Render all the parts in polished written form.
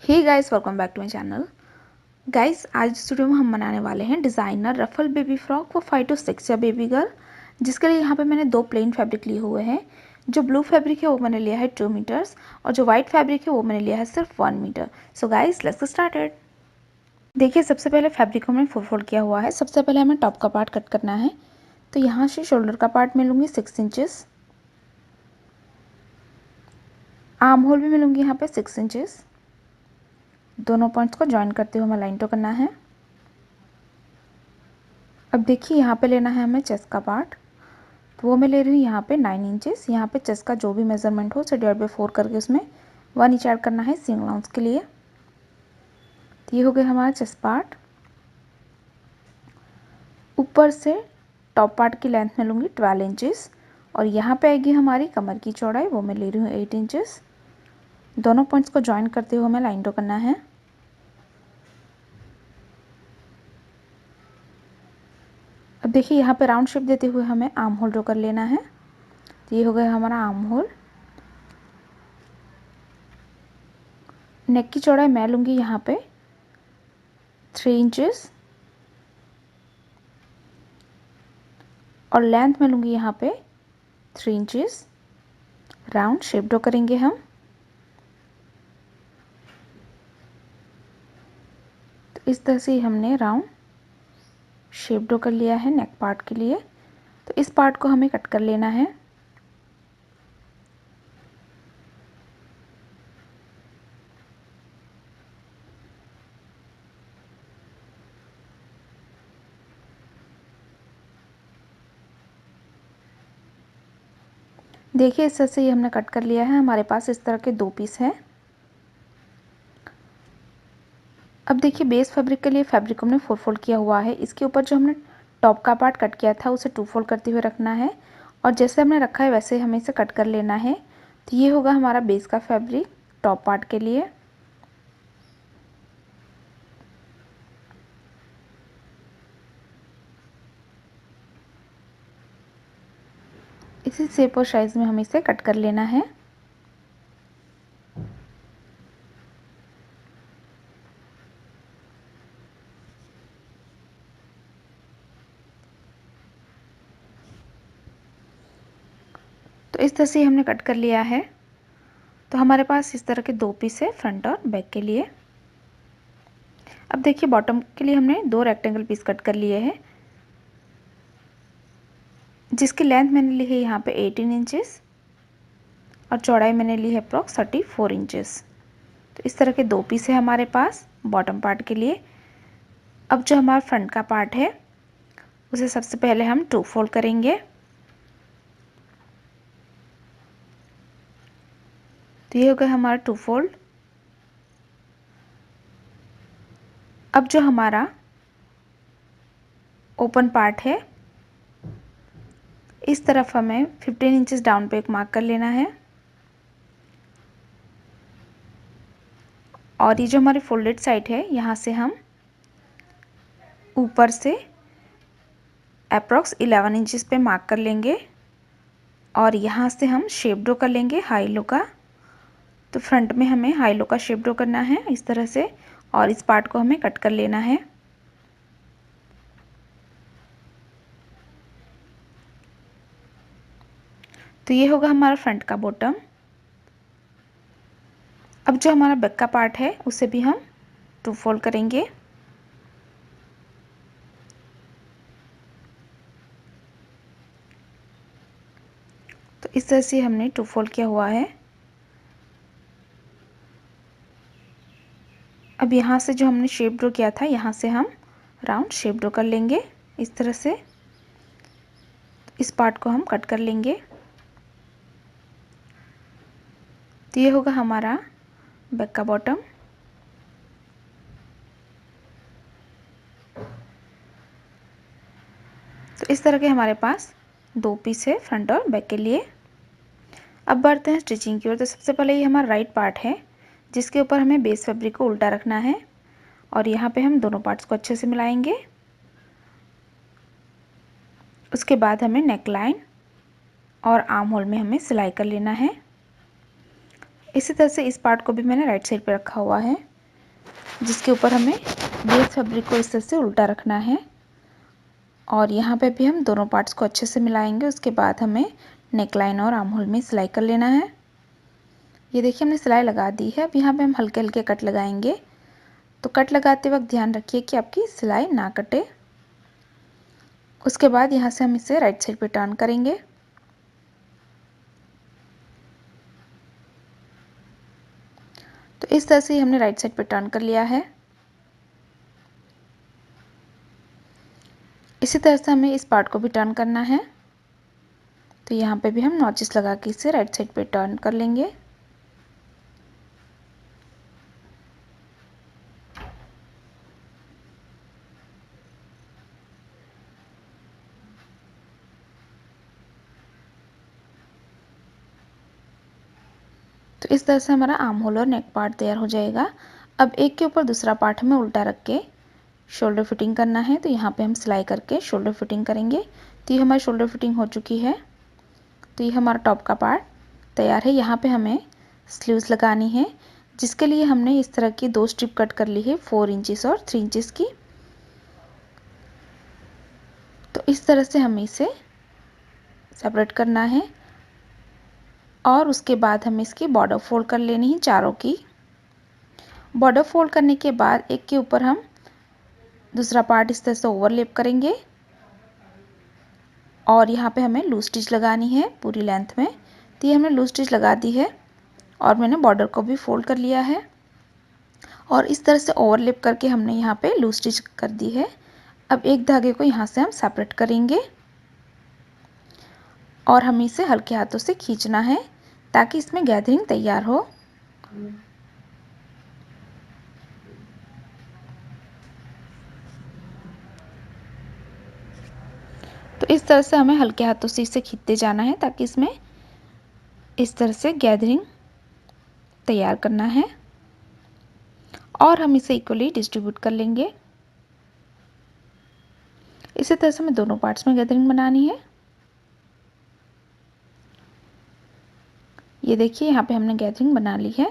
Hey guys, welcome back to my channel. Guys, आज इस video में हम बनाने वाले हैं designer ruffle baby frock for 5 to 6 या बेबी गर्ल, जिसके लिए यहाँ पे मैंने दो प्लेन फैब्रिक लिए हुए हैं। जो ब्लू फैब्रिक है वो मैंने लिया है 2 मीटर्स और जो वाइट फैब्रिक है वो मैंने लिया है सिर्फ 1 metre. So guys, let's get started. देखिए, सबसे पहले फैब्रिक को मैंने फोल्ड किया हुआ है। सबसे पहले हमें टॉप का पार्ट कट करना है, तो यहाँ से शोल्डर का पार्ट मैं लूँगी 6 इंचेस, आर्म होल भी मैं लूँगी यहाँ पे 6 इंचेस। दोनों पॉइंट्स को ज्वाइन करते हुए हमें लाइन ड्रॉ करना है। अब देखिए, यहाँ पे लेना है हमें चेस्ट का पार्ट, तो वो मैं ले रही हूँ यहाँ पे 9 इंचेस। यहाँ पे चेस्ट का जो भी मेजरमेंट हो उसे डिवाइड बाई 4 करके उसमें 1 इंच ऐड करना है सीम अलाउंस के लिए। तो ये हो गया हमारा चेस्ट पार्ट। ऊपर से टॉप पार्ट की लेंथ में लूँगी 12 इंचेस और यहाँ पे आएगी हमारी कमर की चौड़ाई, वो मैं ले रही हूँ 8 इंचेस। दोनों पॉइंट्स को ज्वाइन करते हुए हमें लाइन ड्रॉ करना है। अब देखिए, यहाँ पे राउंड शेप देते हुए हमें आर्म होल ड्रॉ कर लेना है। तो ये हो गया हमारा आर्म होल। नेक की चौड़ाई मैं लूँगी यहाँ पे 3 इंचेस और लेंथ में लूँगी यहाँ पे 3 इंचेस। राउंड शेप ड्रॉ करेंगे हम। तो इस तरह से हमने राउंड शेप ड्रॉ कर लिया है नेक पार्ट के लिए। तो इस पार्ट को हमें कट कर लेना है। देखिए, इस तरह से ये हमने कट कर लिया है। हमारे पास इस तरह के दो पीस हैं। अब देखिए, बेस फैब्रिक के लिए फैब्रिक हमने 4 फोल्ड किया हुआ है। इसके ऊपर जो हमने टॉप का पार्ट कट किया था उसे 2 फोल्ड करते हुए रखना है और जैसे हमने रखा है वैसे हमें इसे कट कर लेना है। तो ये होगा हमारा बेस का फैब्रिक टॉप पार्ट के लिए। इसी शेप और साइज में हमें इसे कट कर लेना है। तो इस तरह से हमने कट कर लिया है। तो हमारे पास इस तरह के दो पीस है फ्रंट और बैक के लिए। अब देखिए, बॉटम के लिए हमने दो रेक्टेंगल पीस कट कर लिए हैं, जिसकी लेंथ मैंने ली है यहाँ पे 18 इंचेस और चौड़ाई मैंने ली है अप्रॉक्स 34 इंचेस। तो इस तरह के दो पीस है हमारे पास बॉटम पार्ट के लिए। अब जो हमारा फ्रंट का पार्ट है उसे सबसे पहले हम 2 फोल्ड करेंगे। तो ये हो गया हमारा 2 फोल्ड। अब जो हमारा ओपन पार्ट है इस तरफ हमें 15 इंचेस डाउन पे एक मार्क कर लेना है और ये जो हमारी फोल्डेड साइड है यहाँ से हम ऊपर से अप्रॉक्स 11 इंचेस पे मार्क कर लेंगे और यहाँ से हम शेप ड्रॉ कर लेंगे हाई लो का। तो फ्रंट में हमें हाई लो का शेप ड्रॉ करना है इस तरह से और इस पार्ट को हमें कट कर लेना है। तो ये होगा हमारा फ्रंट का बॉटम। अब जो हमारा बैक का पार्ट है उसे भी हम 2 फोल्ड करेंगे। तो इस तरह से हमने 2 फोल्ड किया हुआ है। अब यहाँ से जो हमने शेप ड्रॉ किया था यहाँ से हम राउंड शेप ड्रॉ कर लेंगे इस तरह से। इस पार्ट को हम कट कर लेंगे। तो ये होगा हमारा बैक का बॉटम। तो इस तरह के हमारे पास दो पीस है फ्रंट और बैक के लिए। अब बढ़ते हैं स्टिचिंग की ओर। तो सबसे पहले ये हमारा राइट पार्ट है जिसके ऊपर हमें बेस फैब्रिक को उल्टा रखना है और यहाँ पे हम दोनों पार्ट्स को अच्छे से मिलाएंगे। उसके बाद हमें नेक लाइन और आर्म होल में हमें सिलाई कर लेना है। इसी तरह से इस पार्ट को भी मैंने राइट साइड पे रखा हुआ है, जिसके ऊपर हमें बेस फैब्रिक को इस तरह से उल्टा रखना है और यहाँ पे भी हम दोनों पार्ट्स को अच्छे से मिलाएंगे। उसके बाद हमें नेकलाइन और आर्म होल में सिलाई कर लेना है। ये देखिए हमने सिलाई लगा दी है। अब यहाँ पे हम हल्के हल्के कट लगाएंगे, तो कट लगाते वक्त ध्यान रखिए कि आपकी सिलाई ना कटे। उसके बाद यहाँ से हम इसे राइट साइड पे टर्न करेंगे। तो इस तरह से हमने राइट साइड पे टर्न कर लिया है। इसी तरह से हमें इस पार्ट को भी टर्न करना है। तो यहाँ पे भी हम नॉचेस लगा के इसे राइट साइड पे टर्न कर लेंगे। तो इस तरह से हमारा आर्म होल और नेक पार्ट तैयार हो जाएगा। अब एक के ऊपर दूसरा पार्ट हमें उल्टा रख के शोल्डर फिटिंग करना है। तो यहाँ पे हम सिलाई करके शोल्डर फिटिंग करेंगे। तो ये हमारी शोल्डर फिटिंग हो चुकी है। तो ये हमारा टॉप का पार्ट तैयार है। यहाँ पे हमें स्लीव्स लगानी है, जिसके लिए हमने इस तरह की 2 स्ट्रिप कट कर ली है, 4 इंचेस और 3 इंचेस की। तो इस तरह से हमें इसे सेपरेट करना है और उसके बाद हमें इसकी बॉर्डर फोल्ड कर लेनी है, चारों की। बॉर्डर फोल्ड करने के बाद एक के ऊपर हम दूसरा पार्ट इस तरह से ओवरलैप करेंगे और यहाँ पे हमें लूज स्टिच लगानी है पूरी लेंथ में। तो ये हमने लूज स्टिच लगा दी है और मैंने बॉर्डर को भी फोल्ड कर लिया है और इस तरह से ओवरलैप करके हमने यहाँ पे लूज स्टिच कर दी है। अब एक धागे को यहाँ से हम सेपरेट करेंगे और हमें इसे हल्के हाथों से खींचना है ताकि इसमें गैदरिंग तैयार हो। तो इस तरह से हमें हल्के हाथों से इसे खींचते जाना है ताकि इसमें इस तरह से गैदरिंग तैयार करना है और हम इसे इक्वली डिस्ट्रीब्यूट कर लेंगे। इसी तरह से हमें दोनों पार्ट्स में गैदरिंग बनानी है। ये देखिए यहाँ पे हमने गैदरिंग बना ली है।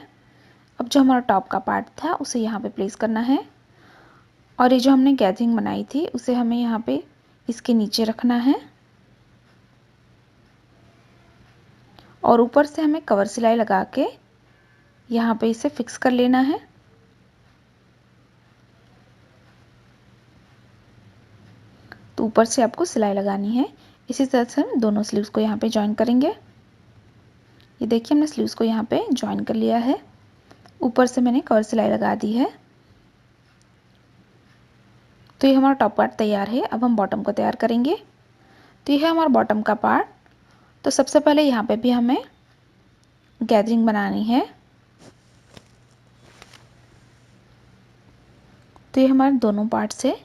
अब जो हमारा टॉप का पार्ट था उसे यहाँ पे प्लेस करना है और ये जो हमने गैदरिंग बनाई थी उसे हमें यहाँ पे इसके नीचे रखना है और ऊपर से हमें कवर सिलाई लगा के यहाँ पे इसे फिक्स कर लेना है। तो ऊपर से आपको सिलाई लगानी है। इसी तरह से हम दोनों स्लीव्स को यहाँ पे ज्वाइन करेंगे। ये देखिए हमने स्लीव्स को यहाँ पे ज्वाइन कर लिया है। ऊपर से मैंने कवर सिलाई लगा दी है। तो ये हमारा टॉप पार्ट तैयार है। अब हम बॉटम को तैयार करेंगे। तो ये है हमारा बॉटम का पार्ट। तो सबसे पहले यहाँ पे भी हमें गैदरिंग बनानी है। तो ये हमारे दोनों पार्ट से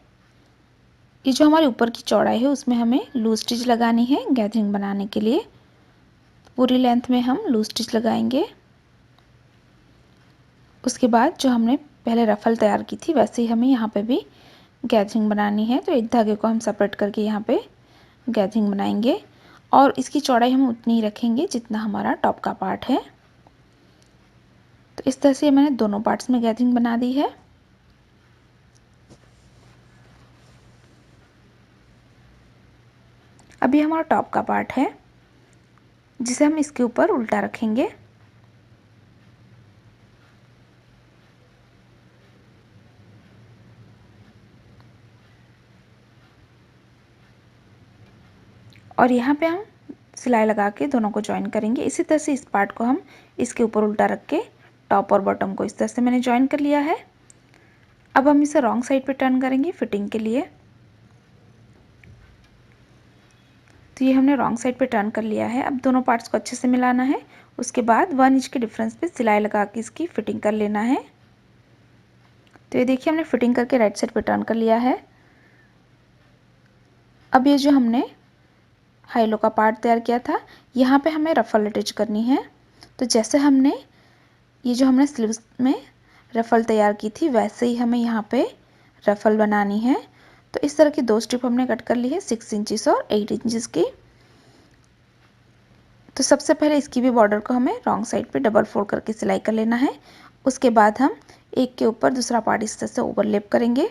ये जो हमारे ऊपर की चौड़ाई है उसमें हमें लूज स्टिच लगानी है गैदरिंग बनाने के लिए। पूरी लेंथ में हम लूज स्टिच लगाएंगे। उसके बाद जो हमने पहले रफल तैयार की थी वैसे ही हमें यहाँ पे भी गैदरिंग बनानी है। तो एक धागे को हम सेपरेट करके यहाँ पे गैदरिंग बनाएंगे और इसकी चौड़ाई हम उतनी ही रखेंगे जितना हमारा टॉप का पार्ट है। तो इस तरह से मैंने दोनों पार्ट्स में गैदरिंग बना दी है। अभी हमारा टॉप का पार्ट है जिसे हम इसके ऊपर उल्टा रखेंगे। और यहाँ पे हम सिलाई लगा के दोनों को ज्वाइन करेंगे। इसी तरह से इस पार्ट को हम इसके ऊपर उल्टा रख के टॉप और बॉटम को इस तरह से मैंने ज्वाइन कर लिया है। अब हम इसे रॉन्ग साइड पे टर्न करेंगे फिटिंग के लिए। तो ये हमने रॉन्ग साइड पे टर्न कर लिया है। अब दोनों पार्ट्स को अच्छे से मिलाना है। उसके बाद 1 इंच के डिफरेंस पे सिलाई लगा के इसकी फिटिंग कर लेना है। तो ये देखिए हमने फिटिंग करके राइट साइड पे टर्न कर लिया है। अब ये जो हमने हाई लो का पार्ट तैयार किया था यहाँ पे हमें रफल अटैच करनी है। तो जैसे हमने ये जो हमने स्लीव्स में रफल तैयार की थी वैसे ही हमें यहाँ पे रफल बनानी है। तो इस तरह की 2 स्ट्रिप हमने कट कर ली है 6 इंचेस और 8 इंचेस की। तो सबसे पहले इसकी भी बॉर्डर को हमें रॉन्ग साइड पे डबल फोल्ड करके सिलाई कर लेना है। उसके बाद हम एक के ऊपर दूसरा पार्ट इस तरह से ओवरलैप करेंगे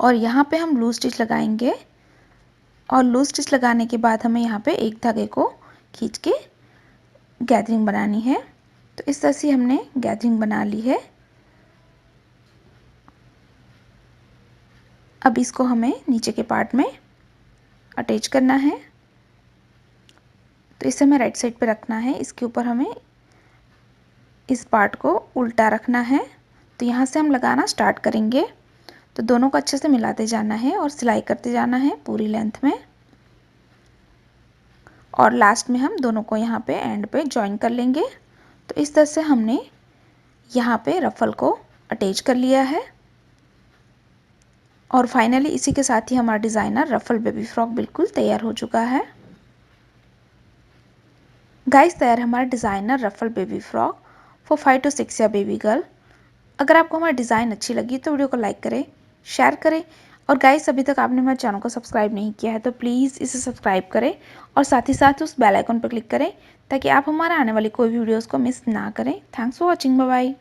और यहाँ पे हम लूज स्टिच लगाएंगे और लूज स्टिच लगाने के बाद हमें यहाँ पे एक धागे को खींच के गैदरिंग बनानी है। तो इस तरह से हमने गैदरिंग बना ली है। अब इसको हमें नीचे के पार्ट में अटैच करना है। तो इसे हमें राइट साइड पे रखना है। इसके ऊपर हमें इस पार्ट को उल्टा रखना है। तो यहाँ से हम लगाना स्टार्ट करेंगे। तो दोनों को अच्छे से मिलाते जाना है और सिलाई करते जाना है पूरी लेंथ में और लास्ट में हम दोनों को यहाँ पे एंड पे जॉइन कर लेंगे। तो इस तरह से हमने यहाँ पे रफल को अटैच कर लिया है और फाइनली इसी के साथ ही हमारा डिज़ाइनर रफल बेबी फ्रॉक बिल्कुल तैयार हो चुका है। गाइस तैयार है हमारा designer ruffle baby frock for 5 to 6 year baby girl. अगर आपको हमारी डिज़ाइन अच्छी लगी तो वीडियो को लाइक करें, शेयर करें और गाइस अभी तक आपने हमारे चैनल को सब्सक्राइब नहीं किया है तो प्लीज़ इसे सब्सक्राइब करें और साथ ही साथ उस बेल आइकन पर क्लिक करें ताकि आप हमारे आने वाली कोई भी वीडियोज़ को मिस ना करें। Thanks for watching, bye bye.